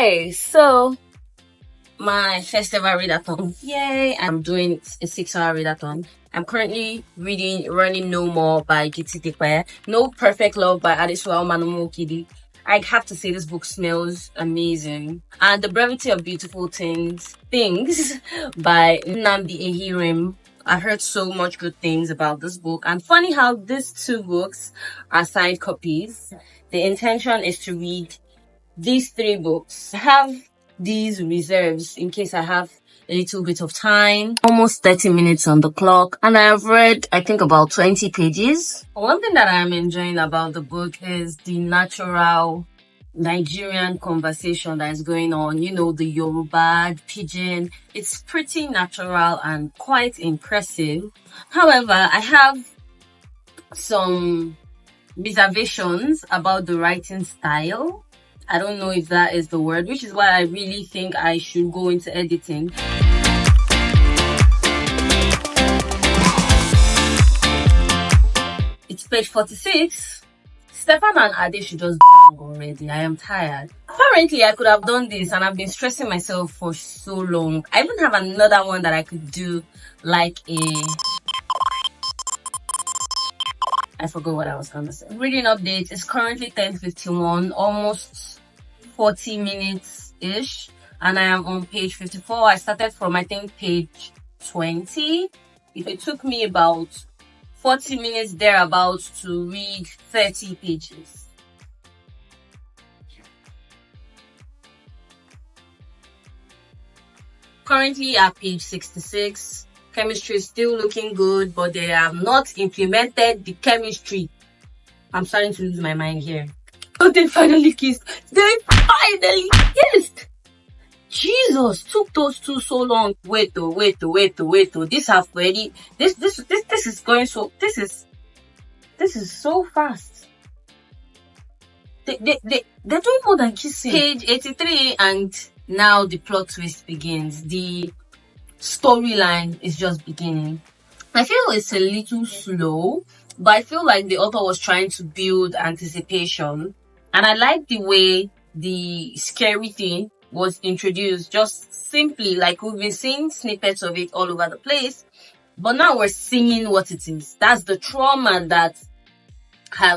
Okay, so my first ever readathon. Yay! I'm doing a 6-hour readathon. I'm currently reading Runnin No More by Dipe. No Perfect Love by Adesuwa and Nwokedi. I have to say this book smells amazing. And The Brevity of Beautiful Things by Nnamdi Ehirim. I heard so much good things about this book. And funny how these two books are side copies. The intention is to read these 3 books. I have these reserves in case I have a little bit of time. Almost 30 minutes on the clock, and I have read, I think, about 20 pages. One thing that I'm enjoying about the book is the natural Nigerian conversation that is going on. You know, the Yoruba, Pidgin. It's pretty natural and quite impressive. However, I have some reservations about the writing style. I don't know if that is the word, which is why I really think I should go into editing. It's page 46. Stefan and Ade should just bang already. I am tired. Apparently, I could have done this and I've been stressing myself for so long. I even have another one that I could do, like I forgot what I was gonna say. Reading update is currently 10:51, almost 40 minutes-ish, and I am on page 54. I started from, I think, page 20. It took me about 40 minutes thereabouts to read 30 pages. Currently at page 66. Chemistry is still looking good, but they have not implemented the chemistry. I'm starting to lose my mind here. Oh, they finally kissed. They finally kissed. Jesus, took those two so long. Wait. This have already. This is going so. This is so fast. They're doing more than kissing. Page 83, and now the plot twist begins. The storyline is just beginning. I feel it's a little slow, but I feel like the author was trying to build anticipation. And I like the way the scary thing was introduced, just simply like we've been seeing snippets of it all over the place. But now we're seeing what it is. That's the trauma that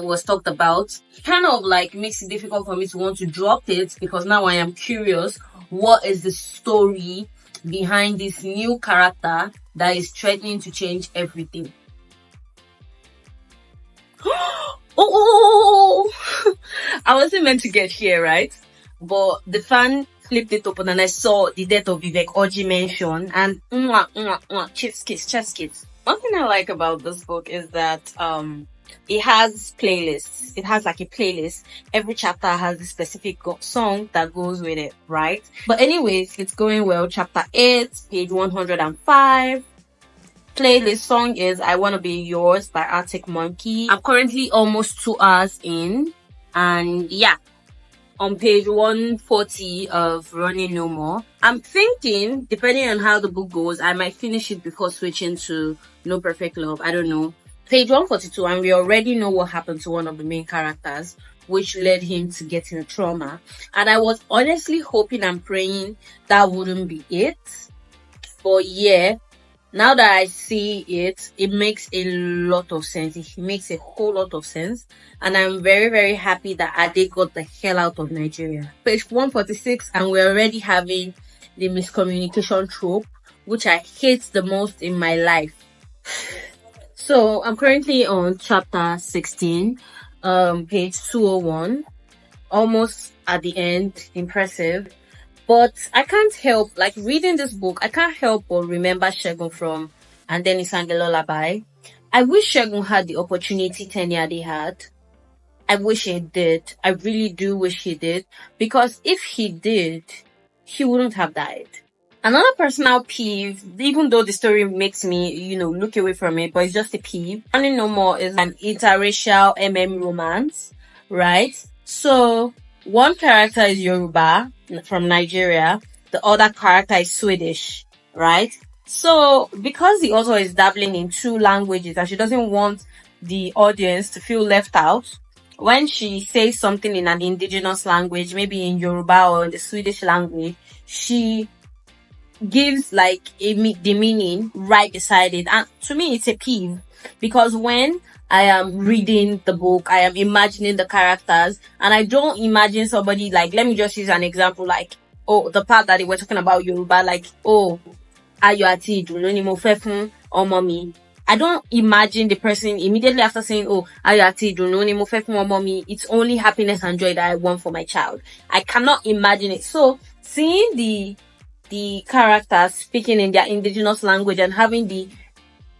was talked about. Kind of like makes it difficult for me to want to drop it, because now I am curious, what is the story behind this new character that is threatening to change everything? Oh, I wasn't meant to get here, right? But the fan flipped it open and I saw the death of Vivek Oji mentioned, and chef's kiss. One thing I like about this book is that it has playlists. It has like a playlist. Every chapter has a specific song that goes with it, right? But anyways, it's going well. Chapter 8, page 105. Playlist song is I Wanna Be Yours by Arctic Monkey. I'm currently almost 2 hours in, and yeah, on page 140 of Running No More. I'm thinking, depending on how the book goes, I might finish it before switching to No Perfect Love. I don't know. Page 142, and we already know what happened to one of the main characters, which led him to getting a trauma. And I was honestly hoping and praying that wouldn't be it. But yeah, now that I see it, it makes a lot of sense. It makes a whole lot of sense. And I'm very, very happy that Ade got the hell out of Nigeria. Page 146, and we're already having the miscommunication trope, which I hate the most in my life. So I'm currently on chapter 16, page 201. Almost at the end. Impressive. But I can't help, like, reading this book, I can't help but remember Segun from And Then He Sang a Lullaby. I wish Segun had the opportunity Tenyade had. I wish he did. I really do wish he did. Because if he did, he wouldn't have died. Another personal peeve, even though the story makes me, look away from it, but it's just a peeve. Running No More is an interracial romance, right? So, one character is Yoruba from Nigeria. The other character is Swedish, right? So, because the author is dabbling in 2 languages and she doesn't want the audience to feel left out, when she says something in an indigenous language, maybe in Yoruba or in the Swedish language, she gives like the meaning right beside it. And to me, it's a peeve, because when I am reading the book, I am imagining the characters, and I don't imagine somebody like, let me just use an example, like, oh, the part that they were talking about Yoruba, like, oh, Ayo ati idunnu ni mo fẹ́ fún ọmọ mi. I don't imagine the person immediately after saying, oh, Ayo ati idunnu ni mo fẹ́ fún ọmọ mi, it's only happiness and joy that I want for my child. I cannot imagine it. So seeing the characters speaking in their indigenous language and having the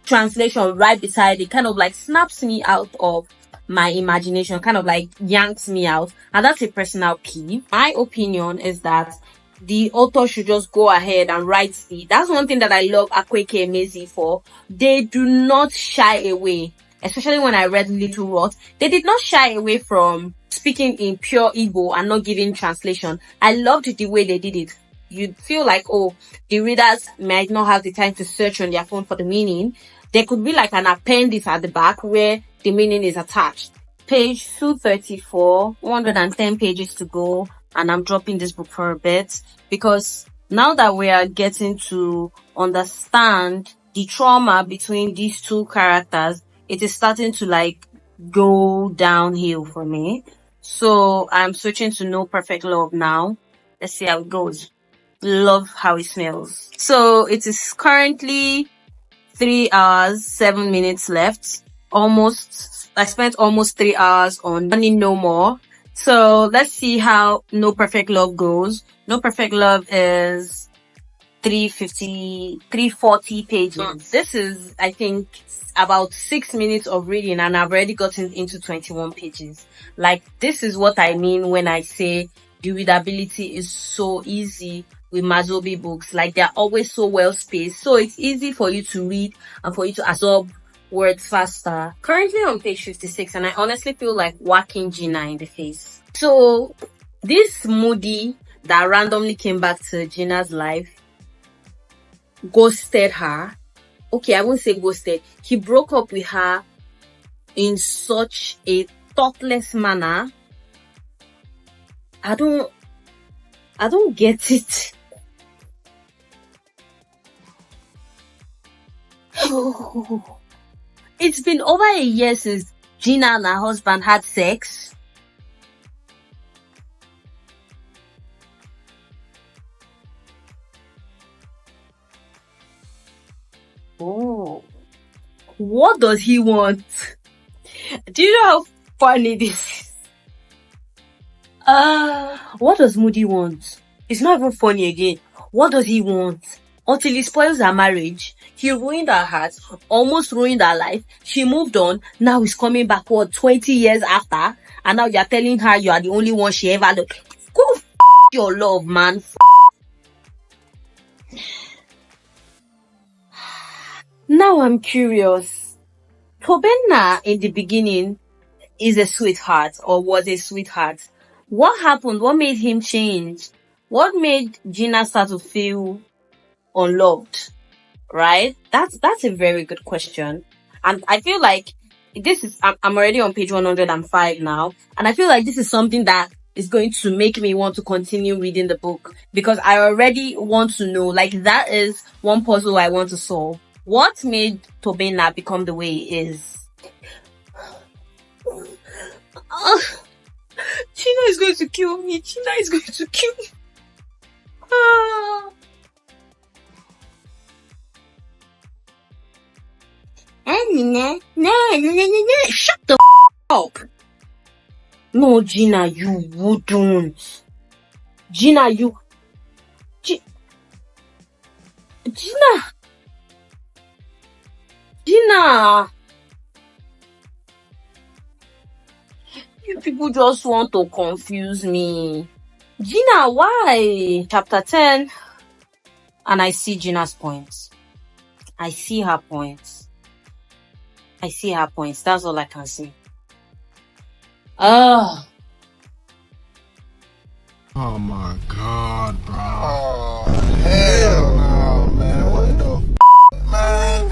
translation right beside it kind of like snaps me out of my imagination, kind of like yanks me out, and that's a personal peeve. My opinion is that the author should just go ahead and write that's one thing that I love Akweke Emezi for. They do not shy away, especially when I read Little Rot. They did not shy away from speaking in pure Igbo and not giving translation. I loved the way they did it. You feel like, oh, the readers might not have the time to search on their phone for the meaning. There could be like an appendix at the back where the meaning is attached. Page 234, 110 pages to go, and I'm dropping this book for a bit, because now that we are getting to understand the trauma between these two characters, it is starting to like go downhill for me. So I'm switching to No Perfect Love now. Let's see how it goes. Love how it smells. So it is currently 3 hours, 7 minutes left. I spent almost 3 hours on Running No More. So let's see how No Perfect Love goes. No Perfect Love is 340 pages. This is, I think, about 6 minutes of reading, and I've already gotten into 21 pages. Like, this is what I mean when I say the readability is so easy with Mazobi books. Like, they're always so well spaced, so it's easy for you to read and for you to absorb words faster. Currently on page 56, and I honestly feel like whacking Gina in the face. So this Moody that randomly came back to Gina's life ghosted her. Okay, I won't say ghosted. He broke up with her in such a thoughtless manner. I don't get it. It's been over a year since Gina and her husband had sex. Oh, what does he want? Do you know how funny this is? What does Moody want? It's not even funny again. What does he want? Until he spoils her marriage, he ruined her heart, almost ruined her life. She moved on. Now he's coming back, 20 years after, and now you're telling her you are the only one she ever loved. Go your love, man. Now I'm curious. Tobenna in the beginning is a sweetheart, or was a sweetheart. What happened? What made him change? What made Gina start to feel unloved? Right? That's a very good question. And I feel like I'm already on page 105 now, and I feel like this is something that is going to make me want to continue reading the book, because I already want to know, like, that is one puzzle I want to solve. What made Tobenna become the way he is? Gina is going to kill me. Gina is going to kill me. Shut the up. No, Gina, you wouldn't. Gina, Gina, you people just want to confuse me. Gina, why? Chapter 10, and I see Gina's points. I see her points. That's all I can see. Oh my God, bro. Oh, hell no, man. What the f***, man?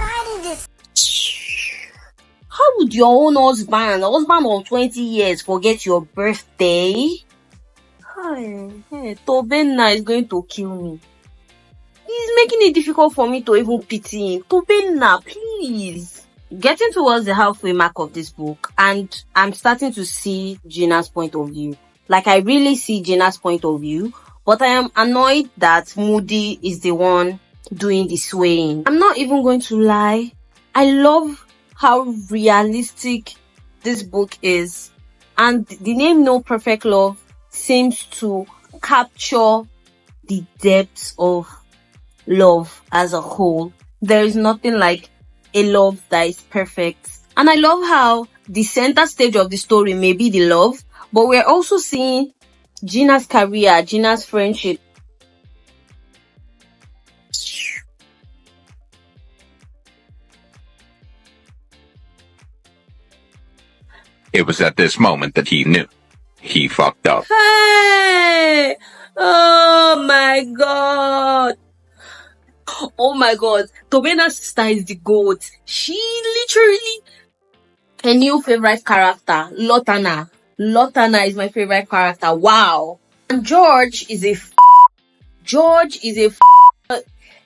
how would your own husband of 20 years, forget your birthday? Hey, Tobenna is going to kill me. He's making it difficult for me to even pity him. Tobenna, please. Getting towards the halfway mark of this book, and I'm starting to see Gina's point of view. Like, I really see Gina's point of view, but I am annoyed that Moody is the one doing the swaying. I'm not even going to lie. I love how realistic this book is. And the name No Perfect Love seems to capture the depths of love as a whole. There is nothing like a love that is perfect. And I love how the center stage of the story may be the love, but we're also seeing Gina's career, Gina's friendship. It was at this moment that he knew. He fucked up. Hey! Oh my god! Oh my god, Tobenna's sister is the goat. She literally a new favorite character, Lotana. Lotana is my favorite character. Wow. And George is a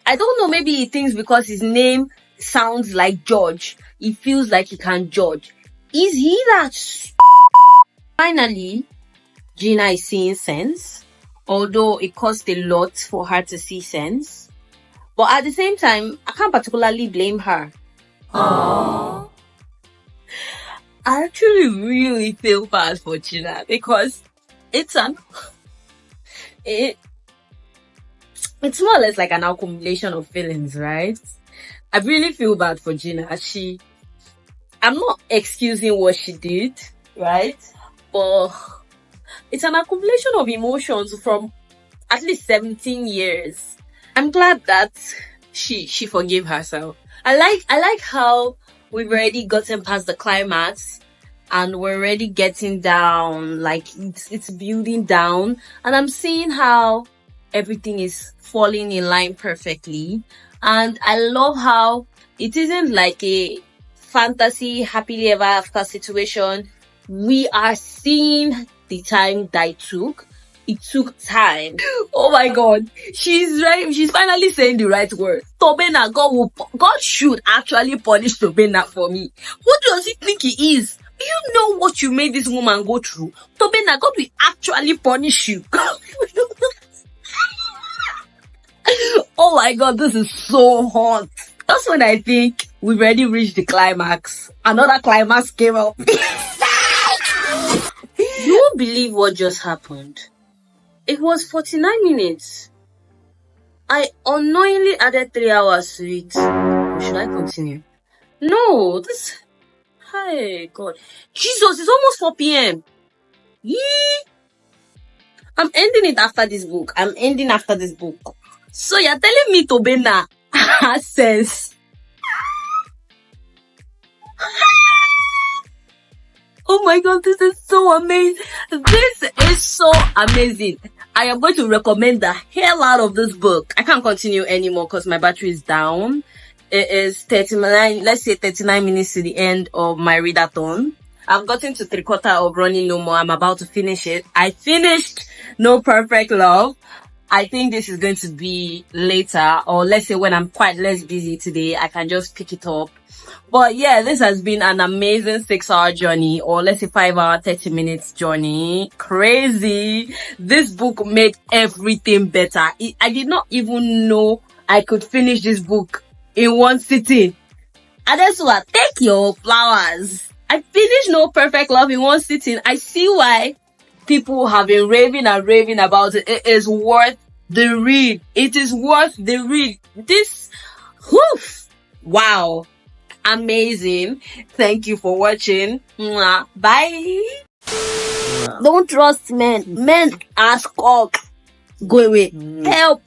I don't know, maybe he thinks because his name sounds like George, he feels like he can judge. Is he that? Finally, Gina is seeing sense, although it cost a lot for her to see sense. But at the same time, I can't particularly blame her. Aww. I actually really feel bad for Gina because it's more or less like an accumulation of feelings, right? I really feel bad for Gina. I'm not excusing what she did, right? But it's an accumulation of emotions from at least 17 years. I'm glad that she forgave herself. I like how we've already gotten past the climax and we're already getting down, like it's building down, and I'm seeing how everything is falling in line perfectly. And I love how it isn't like a fantasy happily ever after situation. We are seeing the time that it took. It took time. Oh my god. She's right. She's finally saying the right word. Tobenna, God should actually punish Tobenna for me. Who does he think he is? Do you know what you made this woman go through? Tobenna, God will actually punish you. Oh my god, this is so hot. That's when I think we've already reached the climax. Another climax came up. You won't believe what just happened. It was 49 minutes. I unknowingly added 3 hours to it. Or should I continue? No, Hey, God. Jesus, it's almost 4 p.m. Yee! I'm ending it after this book. So you're telling me Tobenna has sense? Oh my god, this is so amazing. This is so amazing. I am going to recommend the hell out of this book. I can't continue anymore because my battery is down. It is 39 minutes to the end of my readathon. I've gotten to 3/4 of Running No More. I'm about to finish it. I finished No Perfect Love. I think this is going to be later, or let's say when I'm quite less busy today, I can just pick it up. But yeah, this has been an amazing 6-hour journey, or let's say 5-hour, 30 minutes journey. Crazy. This book made everything better. I did not even know I could finish this book in one sitting. Adesuwa, take your flowers. I finished No Perfect Love in one sitting. I see why people have been raving and raving about it. It is worth the read. It is worth the read. Wow. Amazing. Thank you for watching. Mwah. Bye. Don't trust men. Men are cock. Go away. Help.